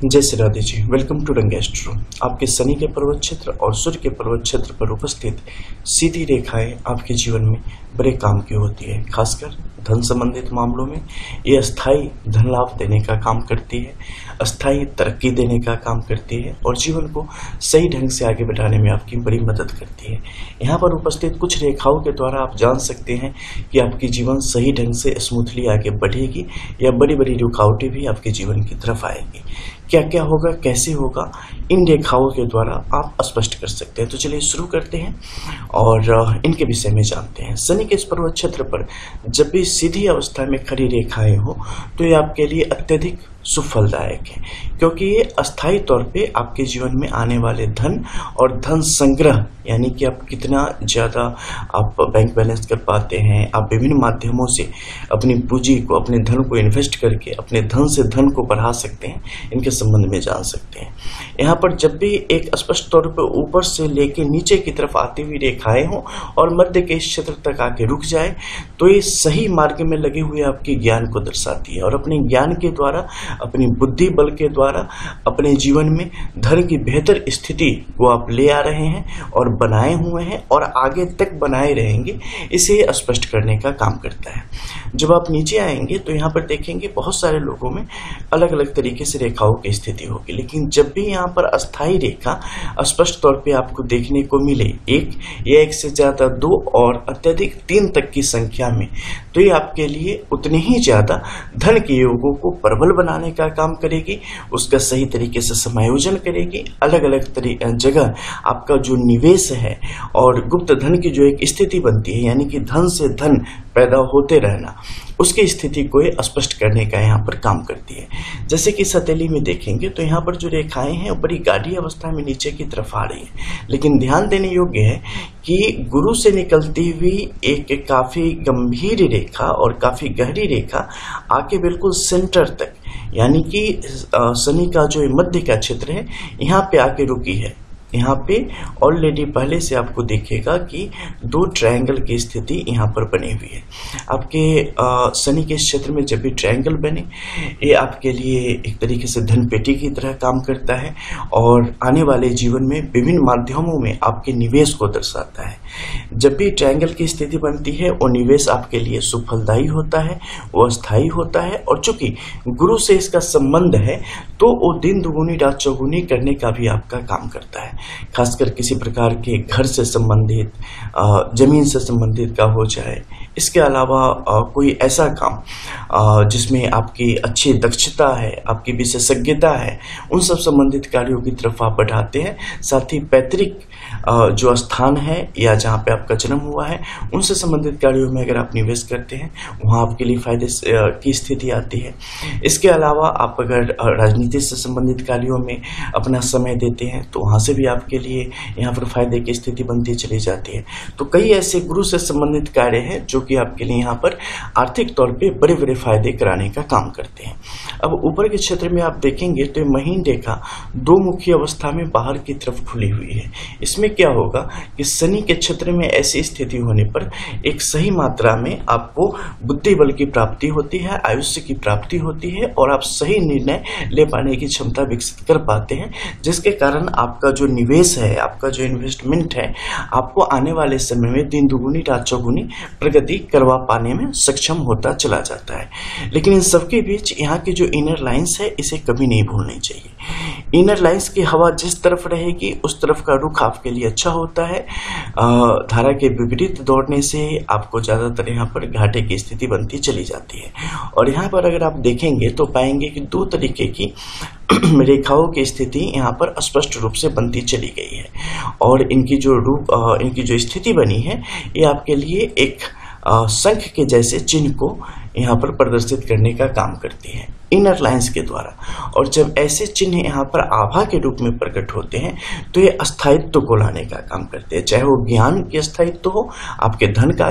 जय Shri Radhe ji. Welcome to रंग astro. आपके शनि के पर्वत क्षेत्र और सूर्य के पर्वत क्षेत्र पर उपस्थित सीधी रेखाएं आपके जीवन में बड़े काम की होती है। खासकर धन संबंधित मामलों में ये अस्थायी धन लाभ देने का काम करती है, अस्थायी तरक्की देने का काम करती है और जीवन को सही ढंग से आगे बढ़ाने में आपकी बड़ी मदद करती है। यहाँ पर उपस्थित कुछ रेखाओं के द्वारा आप जान सकते हैं कि आपकी जीवन सही ढंग से स्मूथली आगे बढ़ेगी या बड़ी बड़ी रुकावटें भी आपके जीवन की तरफ आएगी। क्या क्या होगा, कैसे होगा, इन रेखाओं के द्वारा आप स्पष्ट कर सकते हैं। तो चलिए शुरू करते हैं और इनके विषय में जानते हैं। शनि के इस पर्वत क्षेत्र पर जब भी सीधी अवस्था में खड़ी रेखाएं हो तो ये आपके लिए अत्यधिक सुफलदायक है, क्योंकि ये अस्थायी तौर पे आपके जीवन में आने वाले धन और धन संग्रह, यानी कि आप कितना ज़्यादा आप बैंक बैलेंस कर पाते हैं, आप विभिन्न माध्यमों से अपनी पूंजी को, अपने धन को इन्वेस्ट करके अपने धन से धन को बढ़ा सकते हैं, इनके संबंध में जान सकते हैं। यहाँ पर जब भी एक स्पष्ट तौर पर ऊपर से लेके नीचे की तरफ आती हुई रेखाएं हों और मध्य के इस क्षेत्र तक आके रुक जाए तो ये सही मार्ग में लगे हुए आपके ज्ञान को दर्शाती है और अपने ज्ञान के द्वारा, अपनी बुद्धि बल के द्वारा अपने जीवन में धन की बेहतर स्थिति को आप ले आ रहे हैं और बनाए हुए हैं और आगे तक बनाए रहेंगे, इसे स्पष्ट करने का काम करता है। जब आप नीचे आएंगे तो यहाँ पर देखेंगे बहुत सारे लोगों में अलग अलग तरीके से रेखाओं की स्थिति होगी, लेकिन जब भी यहाँ पर अस्थायी रेखा स्पष्ट तौर पे आपको देखने को मिले, एक या एक से ज्यादा, दो और अत्यधिक 3 तक की संख्या में, तो ये आपके लिए उतने ही ज्यादा धन के योगों को प्रबल बनाने का काम करेगी, उसका सही तरीके से समायोजन करेगी। अलग अलग जगह आपका जो निवेश है और गुप्त धन की जो एक स्थिति बनती है, यानी कि धन से धन पैदा होते रहना, उसकी स्थिति को स्पष्ट करने का यहाँ पर काम करती है। जैसे कि सतेली में देखेंगे तो यहाँ पर जो रेखाएं हैं वो बड़ी गाढ़ी अवस्था में नीचे की तरफ आ रही है, लेकिन ध्यान देने योग्य है कि गुरु से निकलती हुई एक काफी गंभीर रेखा और काफी गहरी रेखा आके बिल्कुल सेंटर तक, यानी कि शनि का जो मध्य का क्षेत्र है, यहाँ पे आके रुकी है। यहाँ पे ऑलरेडी पहले से आपको दिखेगा कि 2 ट्रायंगल की स्थिति यहाँ पर बनी हुई है। आपके शनि के क्षेत्र में जब भी ट्रायंगल बने, ये आपके लिए एक तरीके से धन पेटी की तरह काम करता है और आने वाले जीवन में विभिन्न माध्यमों में आपके निवेश को दर्शाता है। जब भी ट्रायंगल की स्थिति बनती है वो निवेश आपके लिए सुफलदायी होता है, वो अस्थायी होता है और चूंकि गुरु से इसका संबंध है तो वो दिन दुगुनी रात चौगुनी करने का भी आपका काम करता है। खासकर किसी प्रकार के घर से संबंधित, जमीन से संबंधित का हो जाए, इसके अलावा कोई ऐसा काम जिसमें आपकी अच्छी दक्षता है, आपकी विशेषज्ञता है, उन सब संबंधित कार्यों की तरफ आप बढ़ाते हैं। साथ ही पैतृक जो स्थान है या जहाँ पे आपका जन्म हुआ है, उनसे संबंधित कार्यों में अगर आप निवेश करते हैं, वहाँ आपके लिए फायदे की स्थिति आती है। इसके अलावा आप अगर राजनीति से संबंधित कार्यों में अपना समय देते हैं तो वहाँ से भी आपके लिए यहाँ पर फायदे की स्थिति बनती चली जाती है। तो कई ऐसे गुरु से संबंधित कार्य हैं जो कि आपके लिए यहाँ पर आर्थिक तौर पे बड़े बड़े फायदे कराने का काम करते हैं। अब ऊपर के क्षेत्र में आप देखेंगे तो महीन रेखा 2 मुखी अवस्था में बाहर की तरफ खुली हुई है। इसमें क्या होगा कि शनि के क्षेत्र में ऐसी स्थिति होने पर एक सही मात्रा में आपको बुद्धि बल की प्राप्ति होती है, आयुष्य की प्राप्ति होती है और आप सही निर्णय ले पाने की क्षमता विकसित कर पाते हैं, जिसके कारण आपका जो निवेश है, आपका जो इन्वेस्टमेंट है, आपको आने वाले समय में दिन दुगुनी रात चौगुनी प्रगति करवा पाने में सक्षम होता चला जाता है। लेकिन इन सबके बीच यहाँ की जो इनर लाइंस है, इसे कभी नहीं भूलनी चाहिए। इनर लाइंस की हवा जिस तरफ रहेगी उस तरफ का रुख आपके लिए अच्छा होता है। धारा के विपरीत दौड़ने से आपको ज्यादातर यहाँ पर घाटे की स्थिति बनती चली जाती है। और यहाँ पर अगर आप देखेंगे तो पाएंगे कि 2 तरीके की रेखाओं की स्थिति यहाँ पर स्पष्ट रूप से बनती चली गई है और इनकी जो स्थिति बनी है, ये आपके लिए एक शंख के जैसे चिन्ह को यहाँ पर प्रदर्शित करने का काम करती है इनर लाइंस के द्वारा। और जब ऐसे चिन्ह यहाँ पर आभा के रूप में प्रकट होते हैं तो ये अस्थायित्व को लाने का काम करते हैं, चाहे वो ज्ञान की अस्थायित्व हो, आपके धन का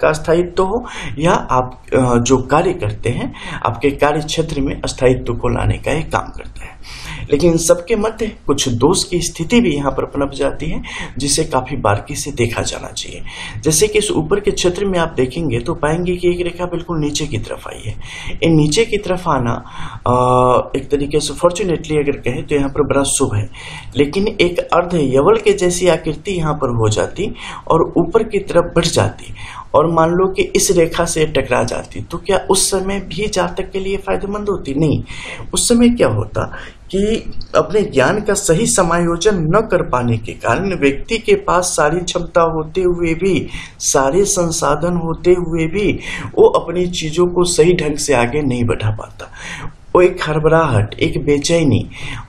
अस्थायित्व हो, या आप जो कार्य करते हैं आपके कार्य क्षेत्र में अस्थायित्व को लाने का एक काम करता है। लेकिन इन सबके मध्य कुछ दोष की स्थिति भी यहाँ पर पनप जाती है, जिसे काफी बारीकी से देखा जाना चाहिए। जैसे कि इस ऊपर के क्षेत्र में आप देखेंगे तो पाएंगे कि एक रेखा बिल्कुल नीचे की तरफ आई है। इन नीचे की तरफ आना एक तरीके से फॉर्चुनेटली अगर कहें तो यहाँ पर बड़ा शुभ है, लेकिन एक अर्ध यवल के जैसी आकृति यहाँ पर हो जाती और ऊपर की तरफ बढ़ जाती और मान लो कि इस रेखा से टकरा जाती, तो क्या उस समय भी जातक के लिए फायदेमंद होती? नहीं। उस समय क्या होता कि अपने ज्ञान का सही समायोजन न कर पाने के कारण व्यक्ति के पास सारी क्षमता होते हुए भी, सारे संसाधन होते हुए भी वो अपनी चीजों को सही ढंग से आगे नहीं बढ़ा पाता। वो एक हड़बड़ाहट, एक बेचैनी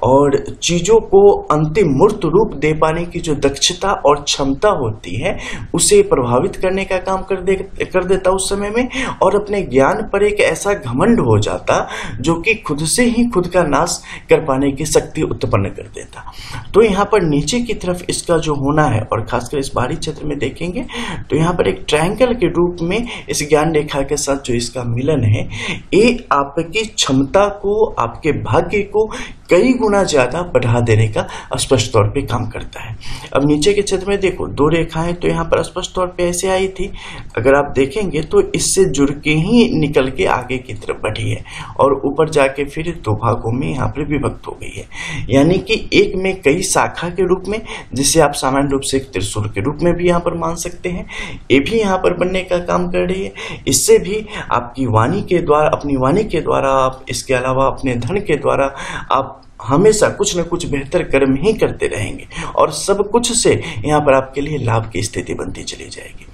और चीजों को अंतिम मूर्त रूप दे पाने की जो दक्षता और क्षमता होती है उसे प्रभावित करने का काम कर देता उस समय में, और अपने ज्ञान पर एक ऐसा घमंड हो जाता जो कि खुद से ही खुद का नाश कर पाने की शक्ति उत्पन्न कर देता। तो यहाँ पर नीचे की तरफ इसका जो होना है, और खासकर इस बाहरी क्षेत्र में देखेंगे तो यहाँ पर एक ट्रायंगल के रूप में इस ज्ञान रेखा के साथ जो इसका मिलन है, ये आपकी क्षमता को, आपके भाग्य को कई गुना ज्यादा बढ़ा देने का स्पष्ट तौर पे काम करता है। अब नीचे के क्षेत्र में देखो दो रेखाएं तो यहाँ पर स्पष्ट तौर पे ऐसे आई थी, अगर आप देखेंगे तो इससे जुड़ के ही निकल के आगे की तरफ बढ़ी है और ऊपर जाके फिर दो भागों में यहाँ पर विभक्त हो गई है, यानी कि एक में कई शाखा के रूप में, जिसे आप सामान्य रूप से एक त्रिशूल के रूप में भी यहाँ पर मान सकते हैं, ये भी यहाँ पर बनने का काम कर रही है। इससे भी आपकी वाणी के द्वारा, अपनी वाणी के द्वारा आप, इसके अलावा अपने धन के द्वारा आप हमेशा कुछ न कुछ बेहतर कर्म ही करते रहेंगे और सब कुछ से यहाँ पर आपके लिए लाभ की स्थिति बनती चली जाएगी।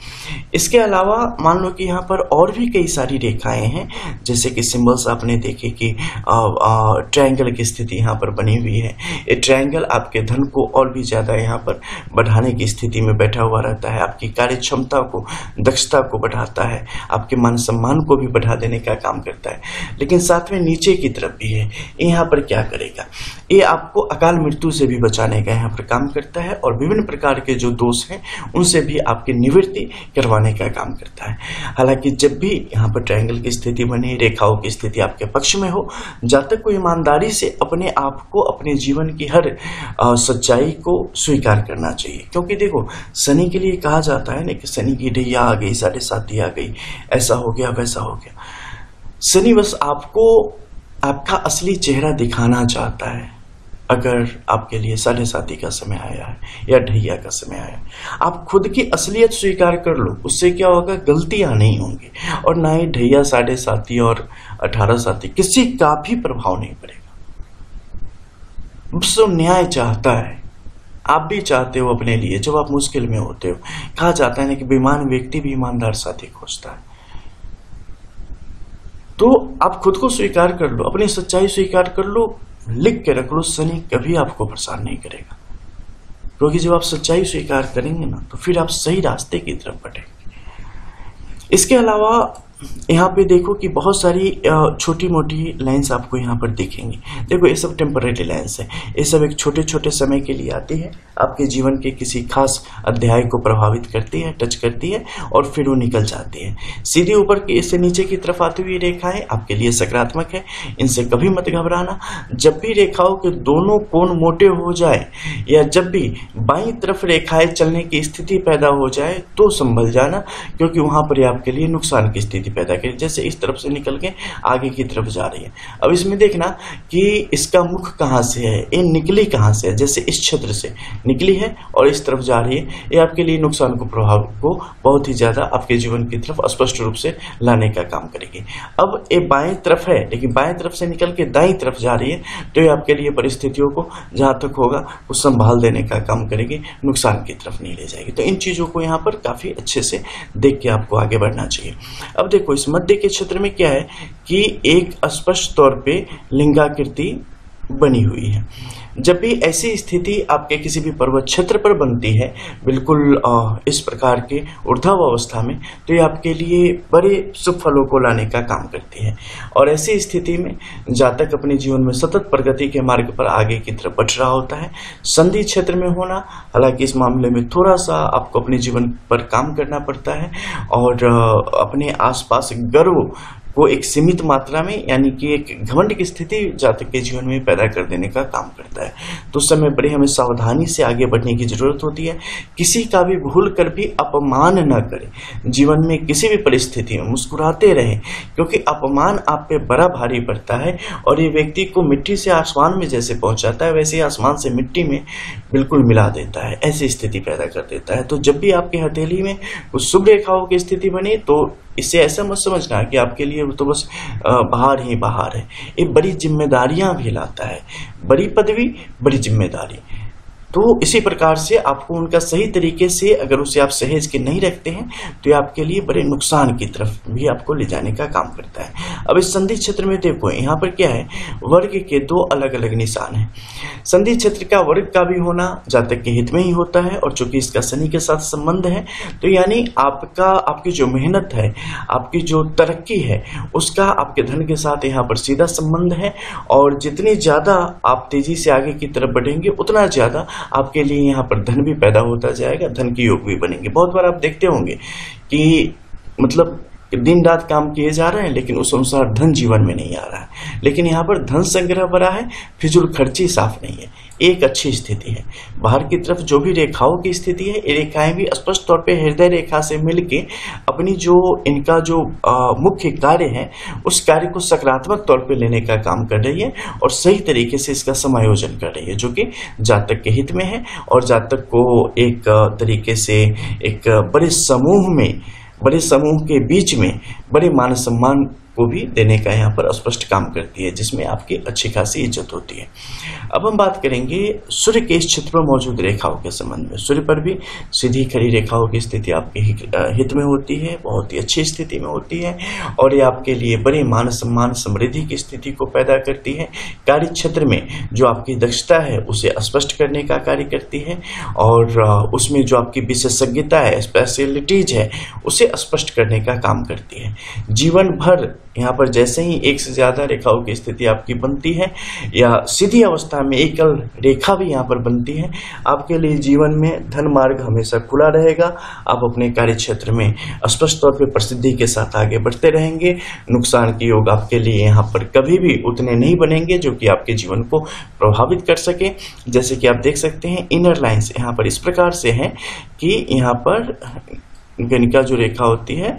इसके अलावा मान लो कि यहाँ पर और भी कई सारी रेखाएं हैं, जैसे कि सिंबल्स आपने देखे कि ट्रायंगल की स्थिति यहाँ पर बनी हुई है। ये ट्रायंगल आपके धन को और भी ज्यादा यहाँ पर बढ़ाने की स्थिति में बैठा हुआ रहता है, आपकी कार्य क्षमता को, दक्षता को बढ़ाता है, आपके मान सम्मान को भी बढ़ा देने का काम करता है। लेकिन साथ में नीचे की तरफ भी है, यहाँ पर क्या करेगा, ये आपको अकाल मृत्यु से भी बचाने का यहाँ पर काम करता है और विभिन्न प्रकार के जो दोष हैं उनसे भी आपकी निवृत्ति करवाने का काम करता है। हालांकि जब भी यहाँ पर ट्रायंगल की स्थिति बने, रेखाओं की स्थिति आपके पक्ष में हो, जातक को ईमानदारी से अपने आप को, अपने जीवन की हर सच्चाई को स्वीकार करना चाहिए। क्योंकि देखो शनि के लिए कहा जाता है ना कि शनि की ढैया आ गई, 7.5 आ गई, ऐसा हो गया वैसा हो गया। शनि बस आपको आपका असली चेहरा दिखाना चाहता है। अगर आपके लिए 7.5 का समय आया है या ढैया का समय आया है, आप खुद की असलियत स्वीकार कर लो, उससे क्या होगा, गलतियां नहीं होंगी और ना ही ढैया 7.5 और 18 किसी का भी प्रभाव नहीं पड़ेगा। बस वो न्याय चाहता है, आप भी चाहते हो अपने लिए। जब आप मुश्किल में होते हो, कहा जाता है ना कि बेईमान व्यक्ति भी ईमानदार साथी खोजता है। तो आप खुद को स्वीकार कर लो, अपनी सच्चाई स्वीकार कर लो, लिख के रख लो, शनि कभी आपको परेशान नहीं करेगा। क्योंकि जब आप सच्चाई स्वीकार करेंगे ना तो फिर आप सही रास्ते की तरफ बढ़ेंगे। इसके अलावा यहाँ पे देखो कि बहुत सारी छोटी मोटी लाइंस आपको यहाँ पर दिखेंगी। देखो ये सब टेम्परेरी लाइंस है, ये सब एक छोटे छोटे समय के लिए आती है, आपके जीवन के किसी खास अध्याय को प्रभावित करती है, टच करती है और फिर वो निकल जाती है। सीधी ऊपर की इससे नीचे की तरफ आती हुई रेखाएं आपके लिए सकारात्मक है, इनसे कभी मत घबराना। जब भी रेखाओं के दोनों कोण मोटे हो जाए या जब भी बाईं तरफ रेखाएं चलने की स्थिति पैदा हो जाए तो संभल जाना, क्योंकि वहां पर आपके लिए नुकसान की स्थिति पैदा करें। जैसे इस तरफ से निकल के आगे की तरफ जा रही है। अब इसमें देखना कि इसका मुख कहां से है, ये निकली कहां से है। जैसे इस क्षेत्र से निकली है और इस तरफ जा रही है, ये आपके लिए नुकसान को, प्रभाव को बहुत ही ज्यादा आपके जीवन की तरफ स्पष्ट रूप से लाने का काम करेगी। अब ये बाएं तरफ है, लेकिन बाएं तरफ से निकल के दाईं तरफ जा रही है, तो ये आपके लिए परिस्थितियों को जहां तक होगा वो संभाल देने का काम करेगी, नुकसान की तरफ नहीं ले जाएगी। तो इन चीजों को यहाँ पर काफी अच्छे से देख के आपको आगे बढ़ना चाहिए। अब देखो इस मध्य के क्षेत्र में क्या है कि एक स्पष्ट तौर पे लिंगाकृति बनी हुई है। जब भी ऐसी स्थिति आपके किसी भी पर्वत क्षेत्र पर बनती है, बिल्कुल इस प्रकार के ऊर्ध्व अवस्था में, तो ये आपके लिए बड़े शुभ फलों को लाने का काम करती है। और ऐसी स्थिति में जातक अपने जीवन में सतत प्रगति के मार्ग पर आगे की तरफ बढ़ रहा होता है। संधि क्षेत्र में होना, हालांकि इस मामले में थोड़ा सा आपको अपने जीवन पर काम करना पड़ता है और अपने आसपास गर्व को एक सीमित मात्रा में यानी कि एक घमंड की स्थिति जातक के जीवन में पैदा कर देने का काम करता है। तो उस समय बड़े हमें सावधानी से आगे बढ़ने की जरूरत होती है। किसी का भी भूल कर भी अपमान न करें। जीवन में किसी भी परिस्थिति में मुस्कुराते रहें, क्योंकि अपमान आप पे बड़ा भारी पड़ता है और ये व्यक्ति को मिट्टी से आसमान में जैसे पहुंचाता है वैसे ही आसमान से मिट्टी में बिल्कुल मिला देता है, ऐसी स्थिति पैदा कर देता है। तो जब भी आपकी हथेली में कुछ शुभ रेखाओं की स्थिति बने तो इससे ऐसा मत समझना कि आपके लिए तो बस बाहर ही बाहर है। ये बड़ी जिम्मेदारियां भी लाता है, बड़ी पदवी, बड़ी जिम्मेदारी। तो इसी प्रकार से आपको उनका सही तरीके से अगर उसे आप सहेज के नहीं रखते हैं तो ये आपके लिए बड़े नुकसान की तरफ भी आपको ले जाने का काम करता है। अब इस संधि क्षेत्र में देखो, यहाँ पर क्या है, वर्ग के दो अलग अलग निशान हैं। संधि क्षेत्र का वर्ग का भी होना जातक के हित में ही होता है, और चूंकि इसका शनि के साथ संबंध है तो यानी आपकी जो मेहनत है, आपकी जो तरक्की है, उसका आपके धन के साथ यहाँ पर सीधा संबंध है। और जितनी ज्यादा आप तेजी से आगे की तरफ बढ़ेंगे उतना ज्यादा आपके लिए यहाँ पर धन भी पैदा होता जाएगा, धन के योग भी बनेंगे। बहुत बार आप देखते होंगे कि मतलब दिन रात काम किए जा रहे हैं लेकिन उस अनुसार धन जीवन में नहीं आ रहा है। लेकिन यहाँ पर धन संग्रह बड़ा है, फिजूल खर्ची साफ नहीं है, एक अच्छी स्थिति है। बाहर की तरफ जो भी रेखाओं की स्थिति है, ये रेखाएं भी स्पष्ट तौर पे हृदय रेखा से मिलके अपनी जो इनका जो मुख्य कार्य है उस कार्य को सकारात्मक तौर पे लेने का काम कर रही है और सही तरीके से इसका समायोजन कर रही है, जो कि जातक के हित में है और जातक को एक तरीके से एक बड़े समूह के बीच में बड़े मान सम्मान को भी देने का यहाँ पर स्पष्ट काम करती है, जिसमें आपकी अच्छी खासी इज्जत होती है। अब हम बात करेंगे सूर्य के इस क्षेत्र पर मौजूद रेखाओं के संबंध में। सूर्य पर भी सीधी खड़ी रेखाओं की स्थिति आपके हित में होती है, बहुत ही अच्छी स्थिति में होती है और ये आपके लिए बड़े मान सम्मान समृद्धि की स्थिति को पैदा करती है। कार्य क्षेत्र में जो आपकी दक्षता है उसे स्पष्ट करने का कार्य करती है और उसमें जो आपकी विशेषज्ञता है, स्पेशलिटीज है, उसे स्पष्ट करने का काम करती है। जीवन भर यहाँ पर जैसे ही एक से ज्यादा रेखाओं की स्थिति आपकी बनती है या सीधी अवस्था में एकल रेखा भी यहाँ पर बनती है, आपके लिए जीवन में धन मार्ग हमेशा खुला रहेगा। आप अपने कार्य क्षेत्र में स्पष्ट तौर पे प्रसिद्धि के साथ आगे बढ़ते रहेंगे। नुकसान के योग आपके लिए यहाँ पर कभी भी उतने नहीं बनेंगे जो कि आपके जीवन को प्रभावित कर सके। जैसे कि आप देख सकते हैं इनर लाइन्स यहाँ पर इस प्रकार से है कि यहाँ पर गणिका जो रेखा होती है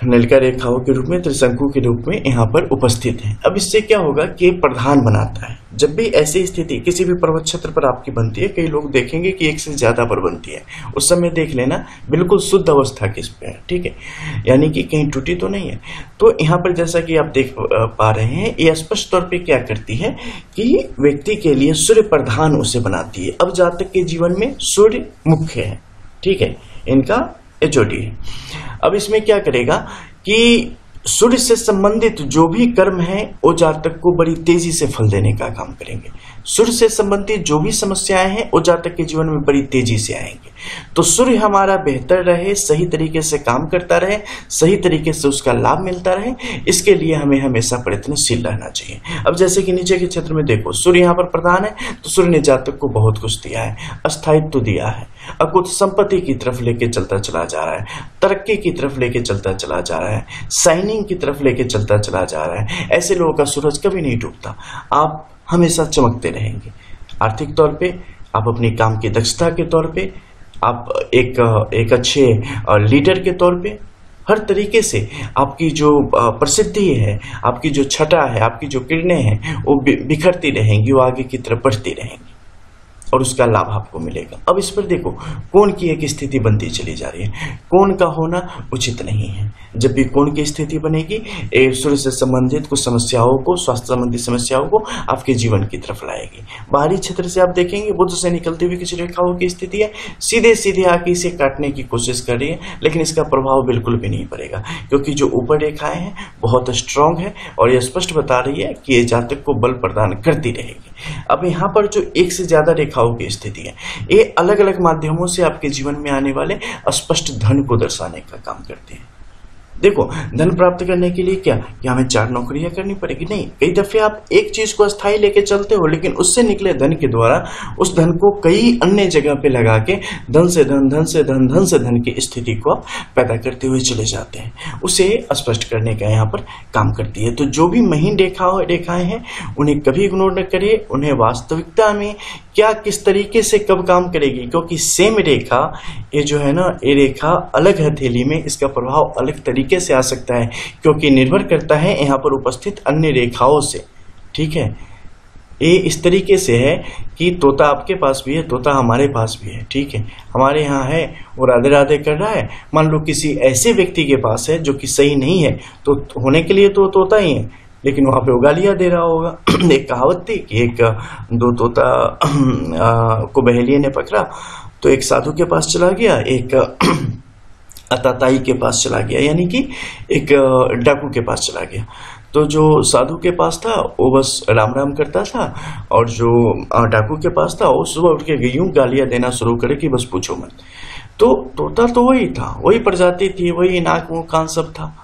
नलिका रेखाओं के रूप में, त्रिशंकु के रूप में यहाँ पर उपस्थित है। अब इससे क्या होगा कि प्रधान बनाता है। जब भी ऐसी स्थिति किसी भी पर्वत क्षेत्र पर आपकी बनती है, कई लोग देखेंगे कि एक से ज्यादा पर बनती है, उस समय देख लेना बिल्कुल शुद्ध अवस्था किस पे है, ठीक है, यानी कि कहीं टूटी तो नहीं है। तो यहाँ पर जैसा कि आप देख पा रहे हैं, ये स्पष्ट तौर पे क्या करती है कि व्यक्ति के लिए सूर्य प्रधान उसे बनाती है। अब जातक के जीवन में सूर्य मुख्य है, ठीक है, इनका एचओडी है। अब इसमें क्या करेगा कि सूर्य से संबंधित जो भी कर्म है वो जातक को बड़ी तेजी से फल देने का काम करेंगे। सूर्य से संबंधित जो भी समस्याएं हैं वो जातक के जीवन में बड़ी तेजी से आएंगे। तो सूर्य हमारा बेहतर रहे, सही तरीके से काम करता रहे, सही तरीके से उसका लाभ मिलता रहे, इसके लिए हमें हमेशा प्रयत्नशील रहना चाहिए। अब जैसे कि नीचे के क्षेत्र में देखो, सूर्य यहाँ पर प्रधान है तो सूर्य ने जातक को बहुत कुछ दिया है, अस्थायित्व दिया है, अकुत संपत्ति की तरफ लेके चलता चला जा रहा है, तरक्की की तरफ लेके चलता चला जा रहा है, शाइनिंग की तरफ लेके चलता चला जा रहा है। ऐसे लोगों का सूरज कभी नहीं डूबता, आप हमेशा चमकते रहेंगे। आर्थिक तौर पे आप अपनी काम की दक्षता के तौर पे, आप एक अच्छे लीडर के तौर पे, हर तरीके से आपकी जो प्रसिद्धि है, आपकी जो छटा है, आपकी जो किरणें हैं वो बिखरती रहेंगी, वो आगे की तरफ बढ़ती रहेंगी और उसका लाभ आपको मिलेगा। अब इस पर देखो, कोण की एक स्थिति बनती चली जा रही है। कोण का होना उचित नहीं है। जब भी कोण की स्थिति बनेगी, सूर्य से संबंधित कुछ समस्याओं को, स्वास्थ्य संबंधी समस्याओं को आपके जीवन की तरफ लाएगी। बाहरी क्षेत्र से आप देखेंगे बुध से निकलती हुई किसी रेखाओं की स्थिति है, सीधे सीधे आके इसे काटने की कोशिश कर रही है, लेकिन इसका प्रभाव बिल्कुल भी नहीं पड़ेगा क्योंकि जो ऊपर रेखाएं हैं बहुत स्ट्रांग है और यह स्पष्ट बता रही है कि ये जातक को बल प्रदान करती रहेगी। अब यहाँ पर जो एक से ज्यादा रेखाओं की स्थिति है, ये अलग अलग माध्यमों से आपके जीवन में आने वाले स्पष्ट धन को दर्शाने का काम करते हैं। देखो, धन प्राप्त करने के लिए क्या हमें 4 नौकरियां करनी पड़ेगी? नहीं। कई दफे आप एक चीज को अस्थायी लेके चलते हो, लेकिन उससे निकले धन के द्वारा उस धन को कई अन्य जगह पे लगा के धन से धन, धन से धन, धन से धन की स्थिति को आप पैदा करते हुए चले जाते हैं। उसे स्पष्ट करने का यहाँ पर काम करती है। तो जो भी महीन रेखाएं हैं उन्हें कभी इग्नोर न करिए। उन्हें वास्तविकता में क्या किस तरीके से कब काम करेगी, क्योंकि सेम रेखा ये जो है ना, ये रेखा अलग हथेली में इसका प्रभाव अलग तरीके से आ सकता है, क्योंकि निर्भर करता है यहाँ पर उपस्थित अन्य रेखाओं से। ठीक है, ये इस तरीके से है कि तोता आपके पास भी है, तोता हमारे पास भी है। ठीक है, हमारे यहाँ है वो राधे राधे कर रहा है, मान लो किसी ऐसे व्यक्ति के पास है जो कि सही नहीं है, तो होने के लिए तो तोता ही है, लेकिन वहां पे वो गालियां दे रहा होगा। एक कहावत थी कि एक दो तोता को बहेलिये ने पकड़ा, तो एक साधु के पास चला गया, एक अताताई के पास चला गया, यानी कि एक डाकू के पास चला गया। तो जो साधु के पास था वो बस राम राम करता था, और जो डाकू के पास था वो सुबह उठ के यूं गालियां देना शुरू करे कि बस पूछो मत। तो तोता तो वही था, वही प्रजाति थी, वही नाक मुंह कान सब था,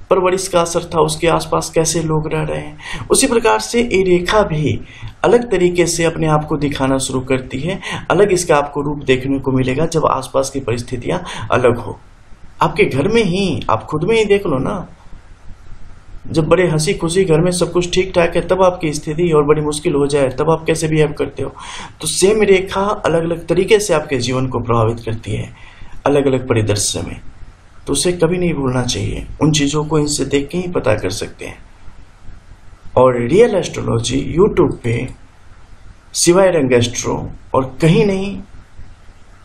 परवरिश का असर था, उसके आसपास कैसे लोग रह रहे हैं। उसी प्रकार से ये रेखा भी अलग तरीके से अपने आप को दिखाना शुरू करती है। अलग इसका आपको रूप देखने को मिलेगा जब आसपास की परिस्थितियां अलग हो। आपके घर में ही, आप खुद में ही देख लो ना, जब बड़े हंसी खुशी घर में सब कुछ ठीक ठाक है, तब आपकी स्थिति और बड़ी मुश्किल हो जाए, तब आप कैसे बिहेव करते हो। तो सेम रेखा अलग अलग तरीके से आपके जीवन को प्रभावित करती है, अलग अलग परिदृश्य में। तो उसे कभी नहीं भूलना चाहिए। उन चीजों को इनसे देख के ही पता कर सकते हैं। और रियल एस्ट्रोलॉजी यूट्यूब पे सिवाय रंग एस्ट्रो और कहीं नहीं,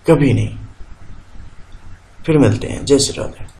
कभी नहीं। फिर मिलते हैं। जय श्री राधे।